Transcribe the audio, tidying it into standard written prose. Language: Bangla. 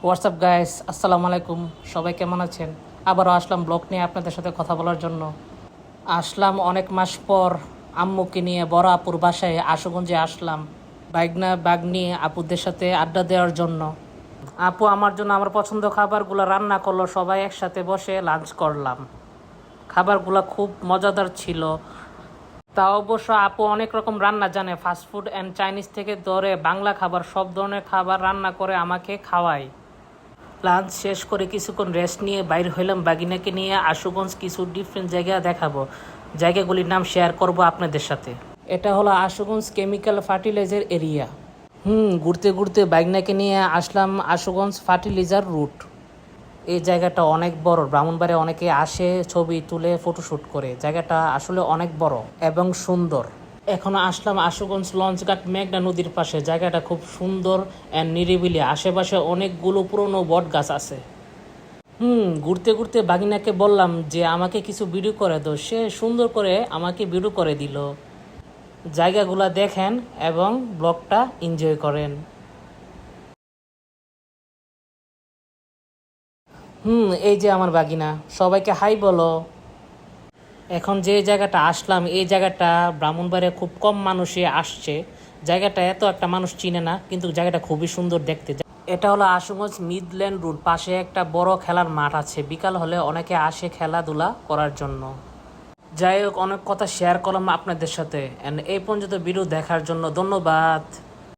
হোয়াটসঅ্যাপ গাইস, আসসালামু আলাইকুম। সবাই কেমন আছেন? আবারও আসলাম ব্লগ নিয়ে আপনাদের সাথে কথা বলার জন্য। আসলাম অনেক মাস পর আম্মুকে নিয়ে বড় আপুর বাসায় আশুগঞ্জে আসলাম বাইগনা বাগ নিয়ে আপুদের সাথে আড্ডা দেওয়ার জন্য। আপু আমার জন্য আমার পছন্দ খাবারগুলো রান্না করলো, সবাই একসাথে বসে লাঞ্চ করলাম। খাবারগুলো খুব মজাদার ছিল। তা অবশ্য আপু অনেক রকম রান্না জানে, ফাস্টফুড অ্যান্ড চাইনিজ থেকে ধরে বাংলা খাবার সব ধরনের খাবার রান্না করে আমাকে খাওয়ায়। লাঞ্চ শেষ করে কিছুক্ষণ রেস্ট নিয়ে বাইর হইলাম বাগিনাকে নিয়ে আশুগঞ্জ কিছু ডিফারেন্ট জায়গা দেখাবো। জায়গাগুলির নাম শেয়ার করব আপনাদের সাথে। এটা হলো আশুগঞ্জ কেমিক্যাল ফার্টিলাইজার এরিয়া। ঘুরতে ঘুরতে বাগিনাকে নিয়ে আসলাম আশুগঞ্জ ফার্টিলাইজার রুট। এই জায়গাটা অনেক বড়, ব্রাহ্মণবাড়িয়া অনেকে আসে ছবি তুলে ফটোশ্যুট করে। জায়গাটা আসলে অনেক বড় এবং সুন্দর। এখন আসলাম আশুগঞ্জ লঞ্চঘাট মেঘনা নদীর পাশে। জায়গাটা খুব সুন্দর অ্যান্ড নিরিবিলি, আশেপাশে অনেকগুলো পুরনো বট গাছ আছে। ঘুরতে ঘুরতে বাগিনাকে বললাম যে আমাকে কিছু ভিডিও করে দাও, সে সুন্দর করে আমাকে ভিডিও করে দিল। জায়গাগুলা দেখেন এবং ব্লগটা এনজয় করেন। এই যে আমার বাগিনা, সবাইকে হাই বলো। এখন যে জায়গাটা আসলাম এই জায়গাটা ব্রাহ্মণবাড়িয়া খুব কম মানুষই আসছে। জায়গাটা এত একটা মানুষ চিনে না, কিন্তু জায়গাটা খুবই সুন্দর দেখতে। এটা হলো আশুগঞ্জ মিডল্যান্ড রোড, পাশে একটা বড় খেলার মাঠ আছে। বিকাল হলে অনেকে আসে খেলাধুলা করার জন্য। যাই হোক, অনেক কথা শেয়ার করলাম আপনাদের সাথে। এই পর্যন্ত ভিডিও দেখার জন্য ধন্যবাদ।